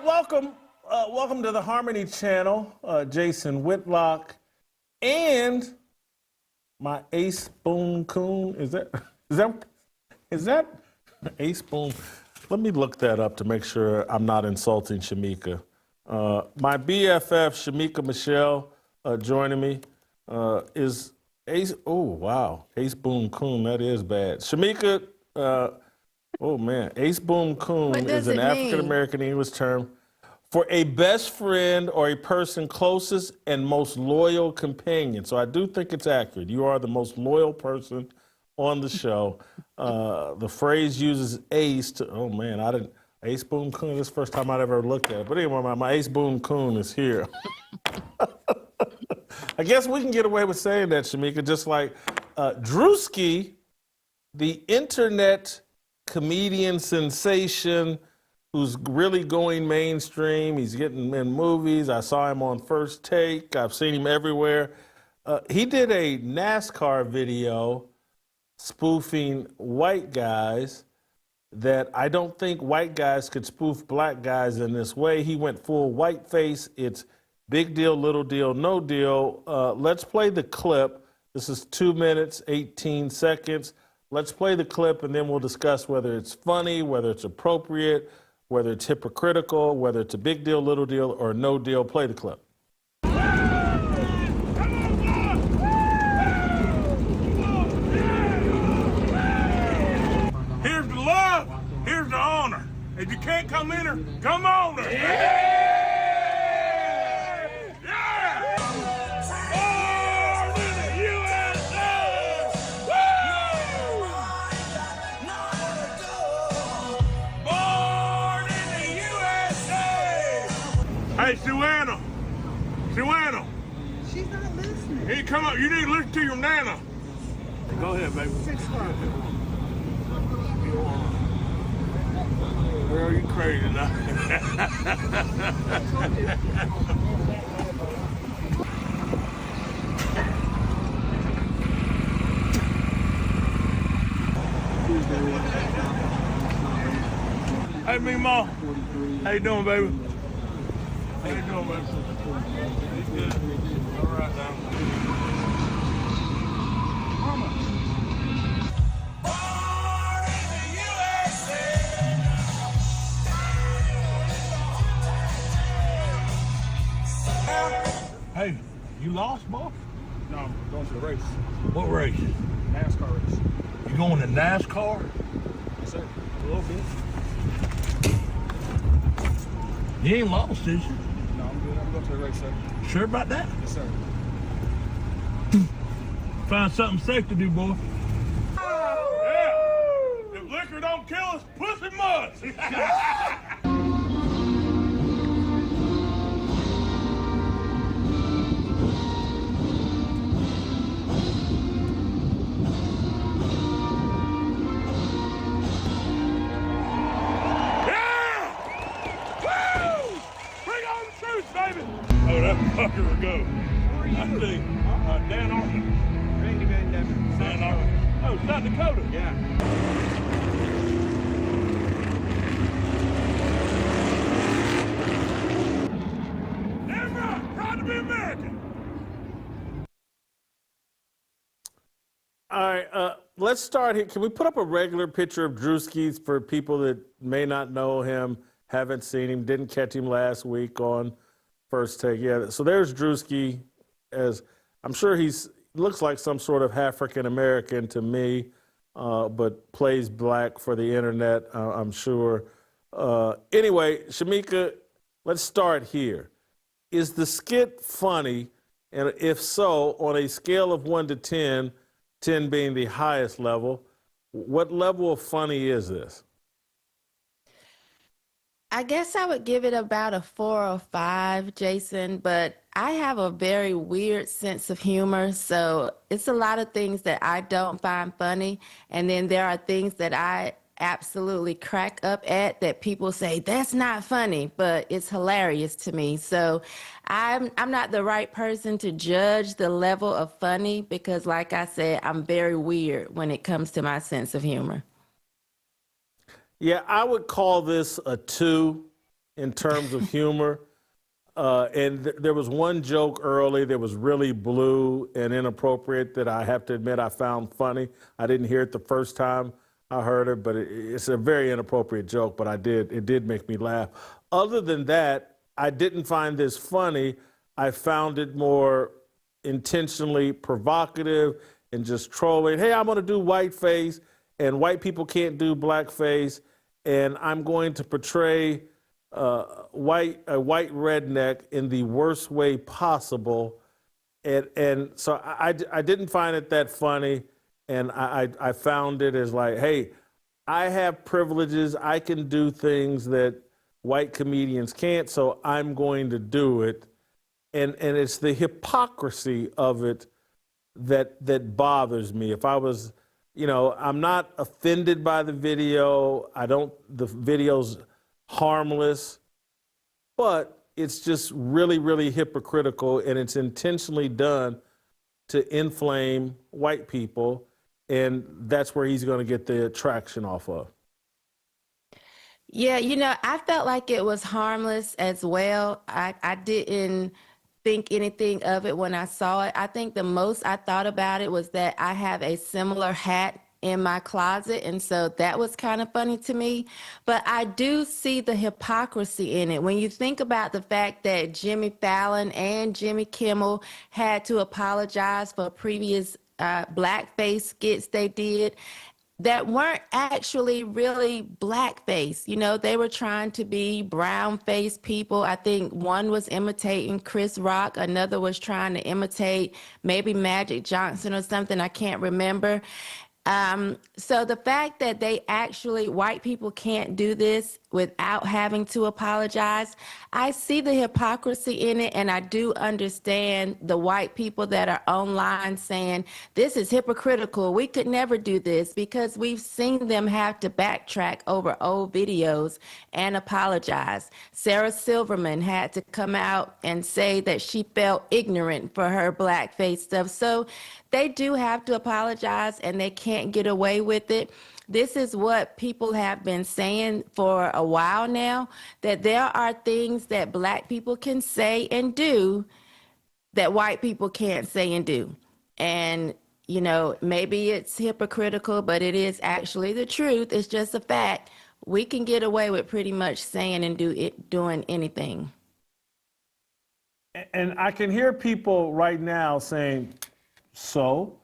Welcome to the Harmony Channel. Jason Whitlock and my Ace Boone Coon. Is that Ace Boone? Let me look that up to make sure I'm not insulting Shamika. My BFF Shamika Michelle joining me is Ace. Oh wow, Ace Boone Coon. That is bad. Shamika. Oh man, Ace Boone Coon is an African American English term for a best friend or a person closest and most loyal companion. So I do think it's accurate. You are the most loyal person on the show. The phrase uses ace to, oh man, Ace Boone Coon, this is the first time I'd ever looked at it. But anyway, my Ace Boone Coon is here. I guess we can get away with saying that, Shamika, just like Druski, the internet comedian sensation who's really going mainstream. He's getting in movies. I saw him on First Take. I've seen him everywhere. He did a NASCAR video spoofing white guys that I don't think white guys could spoof black guys in this way. He went full Whiteface. It's big deal, little deal, no deal. Let's play the clip. This is 2 minutes, 18 seconds. Let's play the clip and then we'll discuss whether it's funny, whether it's appropriate, whether it's hypocritical, whether it's a big deal, little deal, or no deal. Play the clip. Here's the love, here's the honor. If you can't come in her, come on her. Yeah! Hey, Suanna. She's not listening. Hey, come up. You need to listen to your nana. Go ahead, baby. 6 o'clock. Girl, you crazy now. Hey, me, Ma. How you doing, baby? How you doing, baby? Good. All right, now. Mama. Born in the USA. Hey, you lost, boss? No, I'm going to the race. What race? NASCAR race. You going to NASCAR? Yes, sir. A little bit. You ain't lost, is you? No, I'm good. I'm going to the race, sir. Sure about that? Yes, sir. Find something safe to do, boy. Yeah. If liquor don't kill us, pussy must. Baby. Oh, that fucker will go. I see. Dan Arthur. Randy Van Devin. Dan Arthur. Oh, South Dakota. Yeah. Damn right. Proud to be American. All right, let's start here. Can we put up a regular picture of Druski for people that may not know him, haven't seen him, didn't catch him last week on First Take? Yeah, so there's Druski, as I'm sure looks like some sort of African American to me, but plays black for the internet, I'm sure. Anyway, Shamika, let's start here. Is the skit funny? And if so, on a scale of 1 to 10, 10 being the highest level, what level of funny is this? I guess I would give it about a 4 or 5, Jason, but I have a very weird sense of humor, so it's a lot of things that I don't find funny, and then there are things that I absolutely crack up at that people say, that's not funny, but it's hilarious to me. So I'm not the right person to judge the level of funny because, like I said, I'm very weird when it comes to my sense of humor. Yeah, I would call this a 2. in terms of humor. And there was one joke early that was really blue and inappropriate that I have to admit I found funny. I didn't hear it the first time I heard it, but it's a very inappropriate joke, but it did make me laugh. Other than that, I didn't find this funny. I found it more intentionally provocative and just trolling. Hey, I'm gonna do whiteface, and white people can't do blackface, and I'm going to portray a white redneck in the worst way possible. And so I didn't find it that funny, and I found it as like, hey, I have privileges. I can do things that white comedians can't, so I'm going to do it. And it's the hypocrisy of it that bothers me. If I was, I'm not offended by the video. The video's harmless, but it's just really, really hypocritical, and it's intentionally done to inflame white people, and that's where he's going to get the attraction off of. Yeah, I felt like it was harmless as well. I didn't think anything of it when I saw it. I think the most I thought about it was that I have a similar hat in my closet, and so that was kind of funny to me. But I do see the hypocrisy in it. When you think about the fact that Jimmy Fallon and Jimmy Kimmel had to apologize for previous blackface skits they did, that weren't actually really blackface. They were trying to be brown-faced people. I think one was imitating Chris Rock. Another was trying to imitate maybe Magic Johnson or something. I can't remember. So the fact that white people can't do this without having to apologize, I see the hypocrisy in it, and I do understand the white people that are online saying, this is hypocritical. We could never do this, because we've seen them have to backtrack over old videos and apologize. Sarah Silverman had to come out and say that she felt ignorant for her blackface stuff. So they do have to apologize, and they can't get away with it. This is what people have been saying for a while now, that there are things that black people can say and do that white people can't say and do. And, maybe it's hypocritical, but it is actually the truth. It's just a fact. We can get away with pretty much saying and doing anything. And I can hear people right now saying, so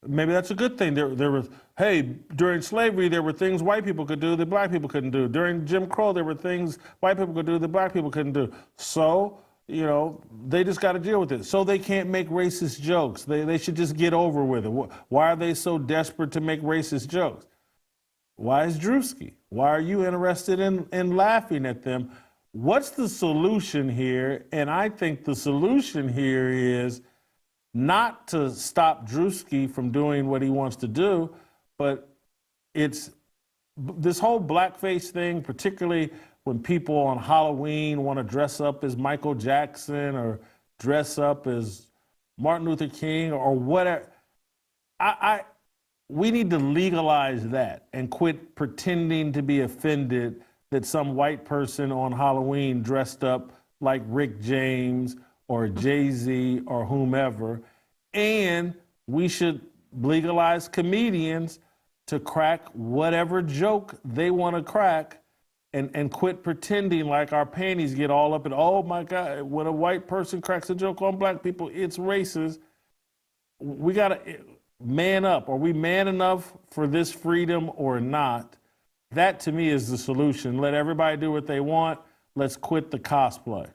maybe that's a good thing. There was, hey, during slavery, there were things white people could do that black people couldn't do. During Jim Crow, there were things white people could do that black people couldn't do. So, they just got to deal with it. So they can't make racist jokes. They should just get over with it. Why are they so desperate to make racist jokes? Why is Druski? Why are you interested in laughing at them? What's the solution here? And I think the solution here is not to stop Druski from doing what he wants to do, but it's this whole blackface thing, particularly when people on Halloween want to dress up as Michael Jackson or dress up as Martin Luther King or whatever. We need to legalize that and quit pretending to be offended that some white person on Halloween dressed up like Rick James or Jay-Z or whomever. And we should legalize comedians to crack whatever joke they want to crack, and quit pretending like our panties get all up and, oh my God, when a white person cracks a joke on black people, it's racist. We got to man up. Are we man enough for this freedom or not? That to me is the solution. Let everybody do what they want. Let's quit the cosplay.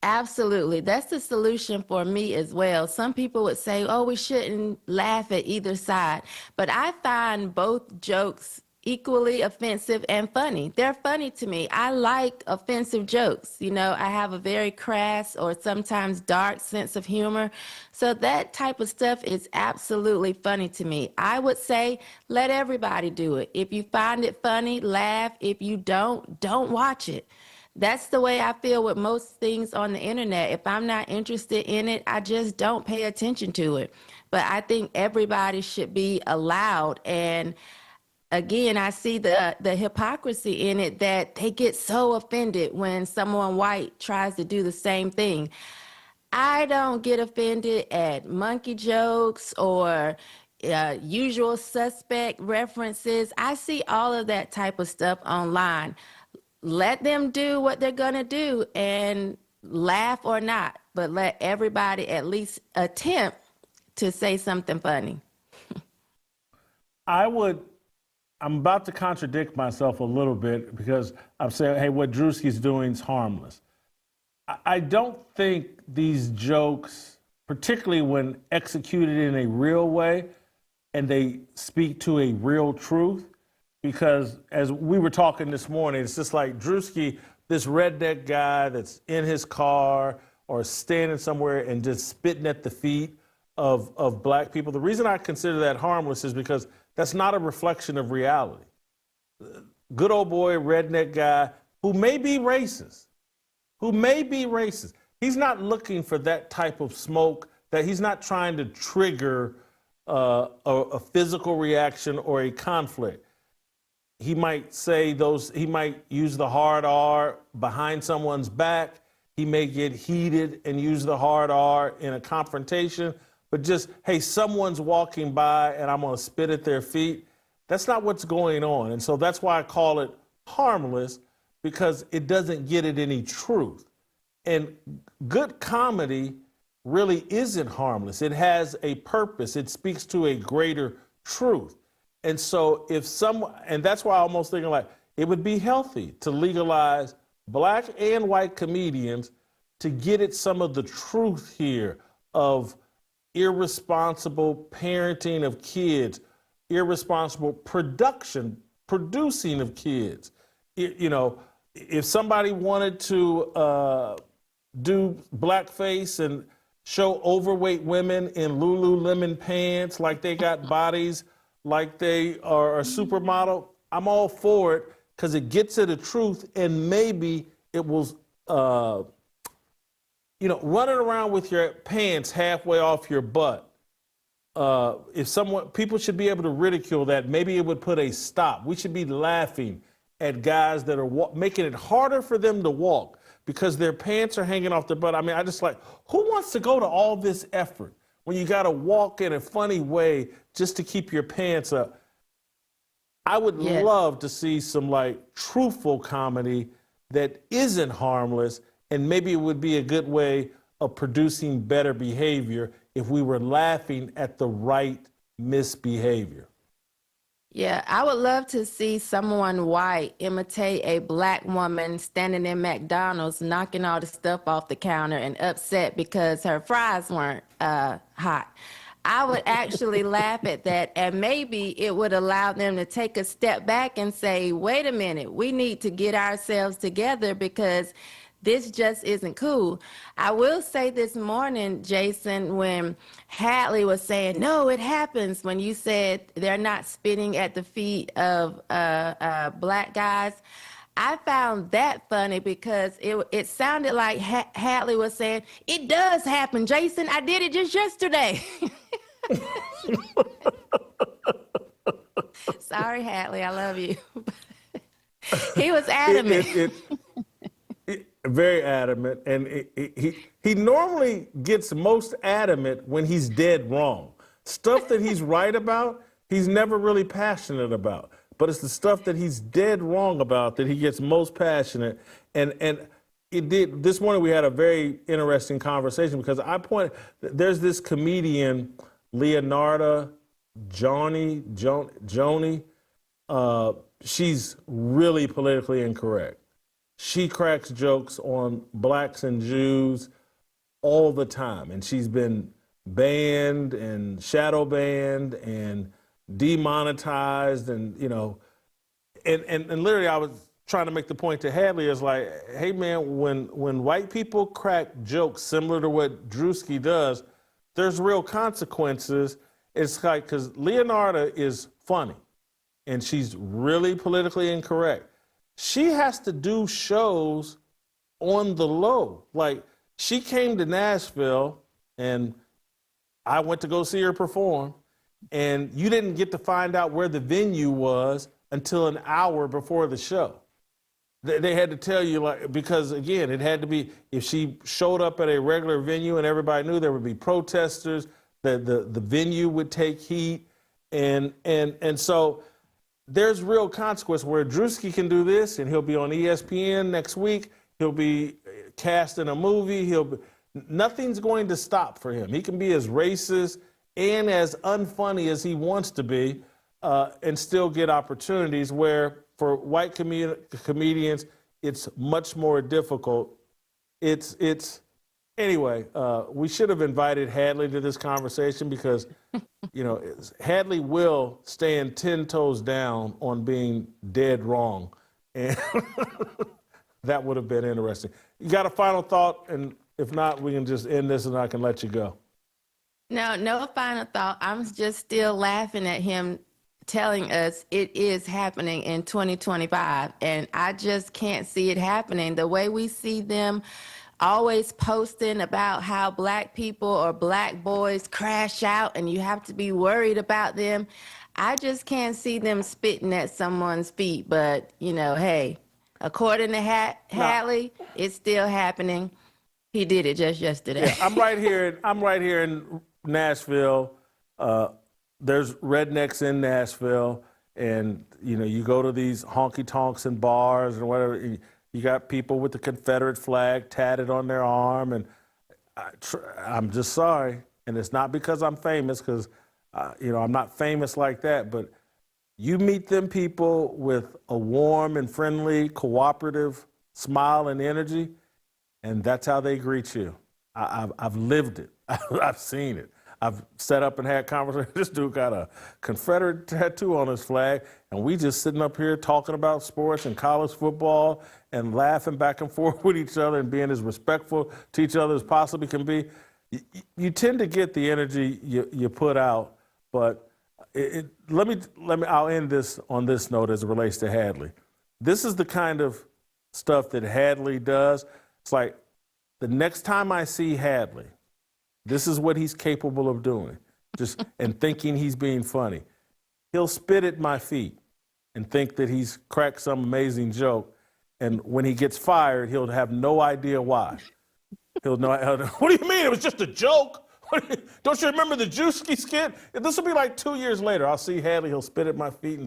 Absolutely. That's the solution for me as well. Some people would say, oh, we shouldn't laugh at either side. But I find both jokes equally offensive and funny. They're funny to me. I like offensive jokes. I have a very crass or sometimes dark sense of humor. So that type of stuff is absolutely funny to me. I would say let everybody do it. If you find it funny, laugh. If you don't watch it. That's the way I feel with most things on the internet. If I'm not interested in it, I just don't pay attention to it. But I think everybody should be allowed. And again, I see the hypocrisy in it that they get so offended when someone white tries to do the same thing. I don't get offended at monkey jokes or usual suspect references. I see all of that type of stuff online. Let them do what they're going to do and laugh or not, but let everybody at least attempt to say something funny. I'm about to contradict myself a little bit because I'm saying, hey, what Druski's doing is harmless. I don't think these jokes, particularly when executed in a real way and they speak to a real truth, because as we were talking this morning, it's just like Druski, this redneck guy that's in his car or standing somewhere and just spitting at the feet of black people. The reason I consider that harmless is because that's not a reflection of reality. Good old boy, redneck guy who may be racist, He's not looking for that type of smoke, that he's not trying to trigger a physical reaction or a conflict. He might he might use the hard R behind someone's back. He may get heated and use the hard R in a confrontation, but just, hey, someone's walking by and I'm gonna spit at their feet. That's not what's going on. And so that's why I call it harmless, because it doesn't get at any truth. And good comedy really isn't harmless. It has a purpose. It speaks to a greater truth. And so and that's why I almost thinking like it would be healthy to legalize black and white comedians to get at some of the truth here of irresponsible parenting of kids, irresponsible producing of kids. If somebody wanted to do blackface and show overweight women in Lululemon pants like they got bodies like they are a supermodel, I'm all for it because it gets at the truth, and maybe it will, running around with your pants halfway off your butt. People should be able to ridicule that. Maybe it would put a stop. We should be laughing at guys that are making it harder for them to walk because their pants are hanging off their butt. I mean, I just who wants to go to all this effort when you got to walk in a funny way just to keep your pants up? I would love to see some truthful comedy that isn't harmless, and maybe it would be a good way of producing better behavior if we were laughing at the right misbehavior. Yeah, I would love to see someone white imitate a black woman standing in McDonald's, knocking all the stuff off the counter and upset because her fries weren't hot. I would actually laugh at that, and maybe it would allow them to take a step back and say, wait a minute, we need to get ourselves together because this just isn't cool. I will say this morning, Jason, when Hadley was saying, no, it happens, when you said they're not spitting at the feet of black guys, I found that funny because it sounded like Hadley was saying, it does happen, Jason. I did it just yesterday. Sorry, Hadley, I love you. He was adamant. Very adamant, and he normally gets most adamant when he's dead wrong. Stuff that he's right about, he's never really passionate about. But it's the stuff that he's dead wrong about that he gets most passionate. And this morning we had a very interesting conversation because there's this comedian, Leonarda Joni. She's really politically incorrect. She cracks jokes on blacks and Jews all the time. And she's been banned and shadow banned and demonetized. And, and literally I was trying to make the point to Hadley is like, hey man, when white people crack jokes similar to what Druski does, there's real consequences. It's like, because Leonarda is funny and she's really politically incorrect. She has to do shows on the low. Like, she came to Nashville and I went to go see her perform, and you didn't get to find out where the venue was until an hour before the show. They had to tell you, like, because again, it had to be, if she showed up at a regular venue and everybody knew, there would be protesters, the venue would take heat, and so there's real consequence where Druski can do this and he'll be on ESPN next week, he'll be cast in a movie, nothing's going to stop for him. He can be as racist and as unfunny as he wants to be, and still get opportunities, where for white comedians, it's much more difficult. Anyway, we should have invited Hadley to this conversation because, Hadley will stand 10 toes down on being dead wrong. And that would have been interesting. You got a final thought? And if not, we can just end this and I can let you go. No final thought. I'm just still laughing at him telling us it is happening in 2025, and I just can't see it happening. The way we see them always posting about how black people or black boys crash out and you have to be worried about them, I just can't see them spitting at someone's feet. But, hey, according to Hadley, it's still happening. He did it just yesterday. Yeah, I'm right here in Nashville. There's rednecks in Nashville, and you go to these honky tonks and bars and whatever. You got people with the Confederate flag tatted on their arm, and I'm just sorry, and it's not because I'm famous, because I'm not famous like that. But you meet them people with a warm and friendly, cooperative smile and energy, and that's how they greet you. I've lived it. I've seen it. I've sat up and had conversations. This dude got a Confederate tattoo on his flag, and we just sitting up here talking about sports and college football and laughing back and forth with each other and being as respectful to each other as possibly can be. You tend to get the energy you put out, but I'll end this on this note as it relates to Hadley. This is the kind of stuff that Hadley does. It's like, the next time I see Hadley, this is what he's capable of doing, and thinking he's being funny. He'll spit at my feet and think that he's cracked some amazing joke, and when he gets fired, he'll have no idea why. He'll know, what do you mean? It was just a joke? Don't you remember the Druski skit? This will be like 2 years later. I'll see Hadley, he'll spit at my feet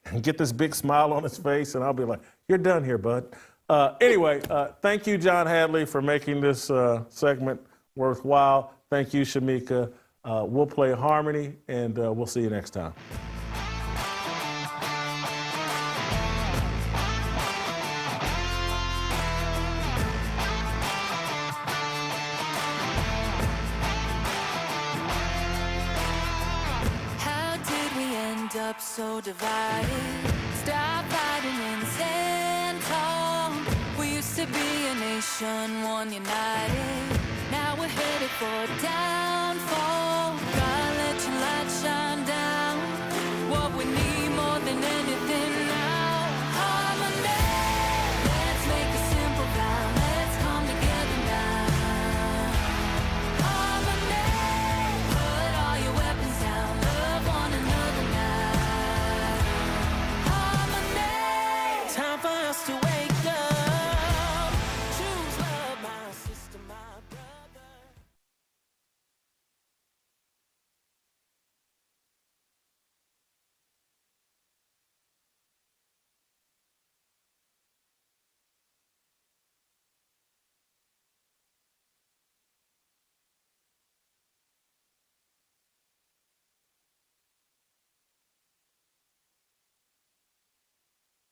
and get this big smile on his face, and I'll be like, you're done here, bud. Anyway, thank you, John Hadley, for making this segment worthwhile. Thank you, Shamika. We'll play Harmony, and we'll see you next time. How did we end up so divided? Stop fighting and stand tall. We used to be a nation, one united. Now we're headed for downfall. God, let your light shine down.